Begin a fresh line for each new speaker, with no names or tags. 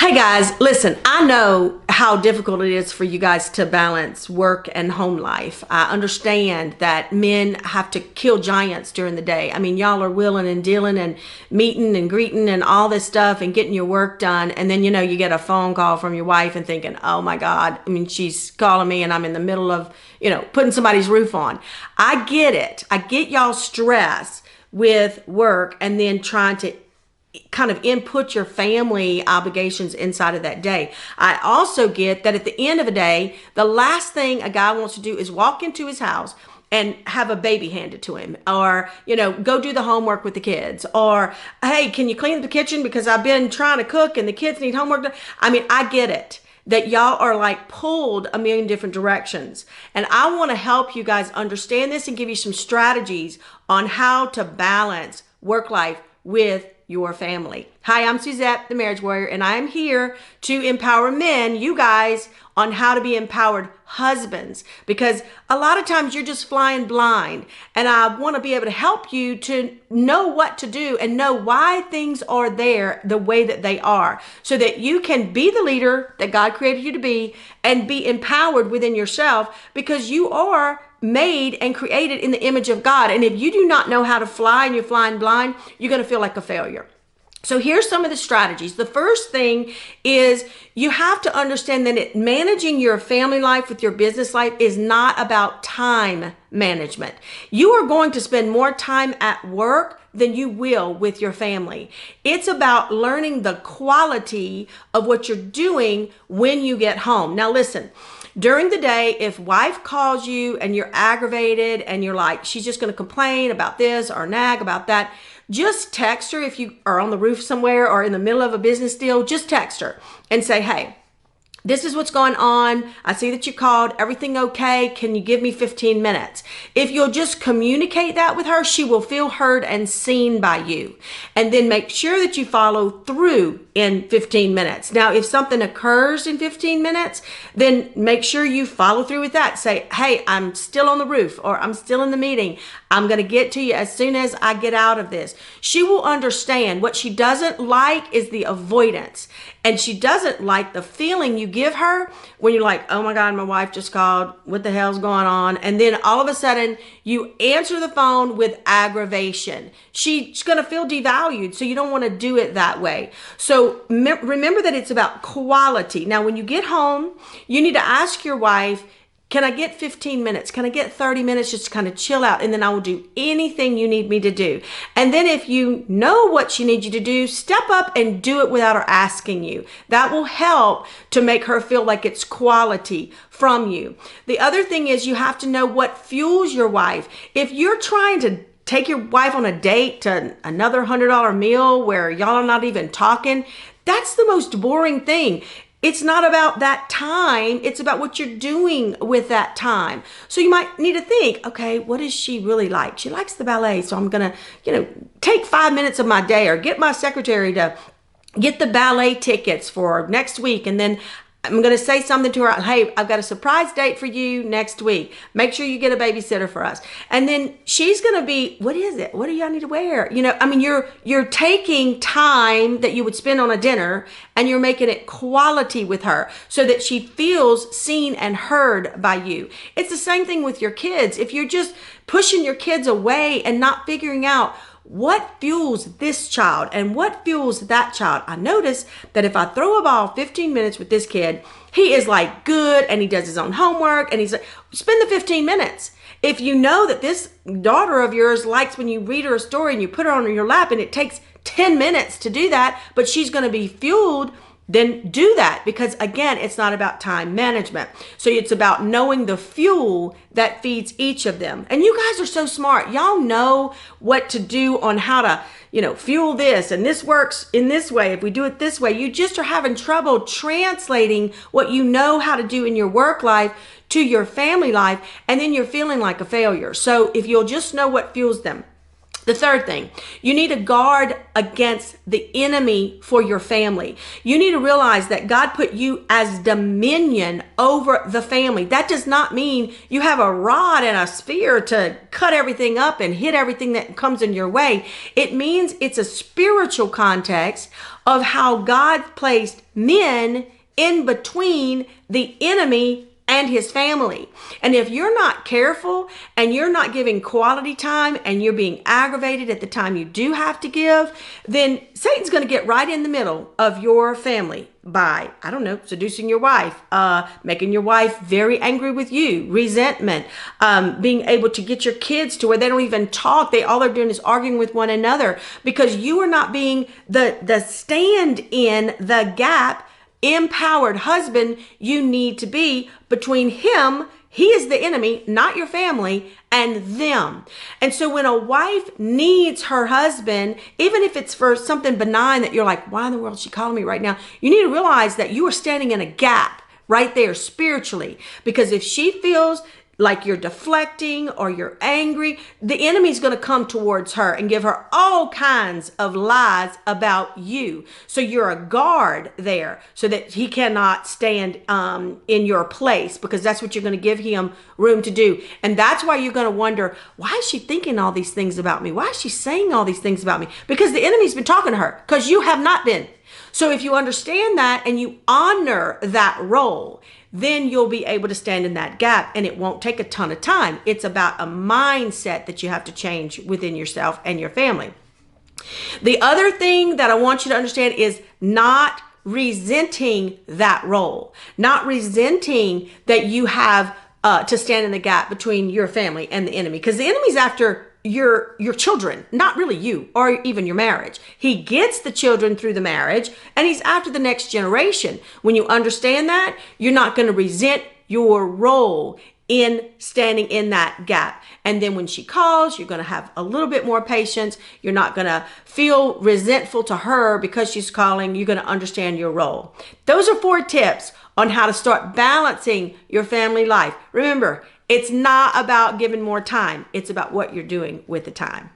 Hey guys, listen, I know how difficult it is for you guys to balance work and home life. I understand that men have to kill giants during the day. I mean, y'all are willing and dealing and meeting and greeting and all this stuff and getting your work done. And then, you get a phone call from your wife and thinking, oh my God, I mean, she's calling me and I'm in the middle of, putting somebody's roof on. I get it. I get y'all's stress with work and then trying to kind of input your family obligations inside of that day. I also get that at the end of the day, the last thing a guy wants to do is walk into his house and have a baby handed to him, or, go do the homework with the kids, or, hey, can you clean up the kitchen because I've been trying to cook and the kids need homework done. I mean, I get it that y'all are like pulled a million different directions. And I want to help you guys understand this and give you some strategies on how to balance work life with your family. Hi, I'm Suzette, the Marriage Warrior, and I am here to empower men, you guys, on how to be empowered husbands, because a lot of times you're just flying blind, and I want to be able to help you to know what to do and know why things are there the way that they are, so that you can be the leader that God created you to be and be empowered within yourself, because you are made and created in the image of God. And if you do not know how to fly and you're flying blind, you're going to feel like a failure. So here's some of the strategies. The first thing is you have to understand that managing your family life with your business life is not about time management. You are going to spend more time at work than you will with your family. It's about learning the quality of what you're doing when you get home. Now listen, during the day, if wife calls you and you're aggravated and you're like, she's just going to complain about this or nag about that, just text her. If you are on the roof somewhere or in the middle of a business deal, just text her and say, hey, this is what's going on. I see that you called. Everything okay? Can you give me 15 minutes? If you'll just communicate that with her, she will feel heard and seen by you. And then make sure that you follow through in 15 minutes. Now, if something occurs in 15 minutes, then make sure you follow through with that. Say, hey, I'm still on the roof, or I'm still in the meeting. I'm going to get to you as soon as I get out of this. She will understand. What she doesn't like is the avoidance. And she doesn't like the feeling you give her when you're like, oh my God, my wife just called. What the hell's going on? And then all of a sudden you answer the phone with aggravation. She's going to feel devalued. So you don't want to do it that way. So remember that it's about quality. Now, when you get home, you need to ask your wife, can I get 15 minutes? Can I get 30 minutes just to kind of chill out? And then I will do anything you need me to do. And then if you know what she needs you to do, step up and do it without her asking you. That will help to make her feel like it's quality from you. The other thing is you have to know what fuels your wife. If you're trying to take your wife on a date to another $100 meal where y'all are not even talking, that's the most boring thing. It's not about that time. It's about what you're doing with that time. So you might need to think, okay, what does she really like? She likes the ballet. So I'm going to, take 5 minutes of my day or get my secretary to get the ballet tickets for next week. And then I'm going to say something to her. Hey, I've got a surprise date for you next week. Make sure you get a babysitter for us. And then she's going to be, what is it? What do y'all need to wear? You're taking time that you would spend on a dinner and you're making it quality with her so that she feels seen and heard by you. It's the same thing with your kids. If you're just pushing your kids away and not figuring out what fuels this child and what fuels that child. I notice that if I throw a ball 15 minutes with this kid, he is like good and he does his own homework and he's like, spend the 15 minutes. If you know that this daughter of yours likes when you read her a story and you put her on your lap and it takes 10 minutes to do that, but she's going to be fueled, then do that, because again, it's not about time management. So it's about knowing the fuel that feeds each of them. And you guys are so smart. Y'all know what to do on how to, fuel this, and this works in this way. If we do it this way, you just are having trouble translating what you know how to do in your work life to your family life, and then you're feeling like a failure. So if you'll just know what fuels them. The third thing, you need to guard against the enemy for your family. You need to realize that God put you as dominion over the family. That does not mean you have a rod and a spear to cut everything up and hit everything that comes in your way. It means it's a spiritual context of how God placed men in between the enemy and his family. And if you're not careful and you're not giving quality time and you're being aggravated at the time you do have to give, then Satan's going to get right in the middle of your family by, I don't know, seducing your wife, making your wife very angry with you, resentment, being able to get your kids to where they don't even talk. All they're doing is arguing with one another because you are not being the stand in the gap empowered husband you need to be between him, he is the enemy, not your family, and them. And so when a wife needs her husband, even if it's for something benign that you're like, why in the world is she calling me right now? You need to realize that you are standing in a gap right there spiritually. Because if she feels like you're deflecting or you're angry, the enemy's going to come towards her and give her all kinds of lies about you. So you're a guard there so that he cannot stand in your place, because that's what you're going to give him room to do. And that's why you're going to wonder, why is she thinking all these things about me? Why is she saying all these things about me? Because the enemy's been talking to her, because you have not been. So if you understand that and you honor that role, then you'll be able to stand in that gap, and it won't take a ton of time. It's about a mindset that you have to change within yourself and your family. The other thing that I want you to understand is not resenting that role, not resenting that you have to stand in the gap between your family and the enemy, because the enemy's after your children, not really you or even your marriage. He gets the children through the marriage, and he's after the next generation. When you understand that, you're not going to resent your role in standing in that gap. And then when she calls, you're going to have a little bit more patience. You're not going to feel resentful to her because she's calling. You're going to understand your role. Those are 4 tips on how to start balancing your family life. Remember, it's not about giving more time. It's about what you're doing with the time.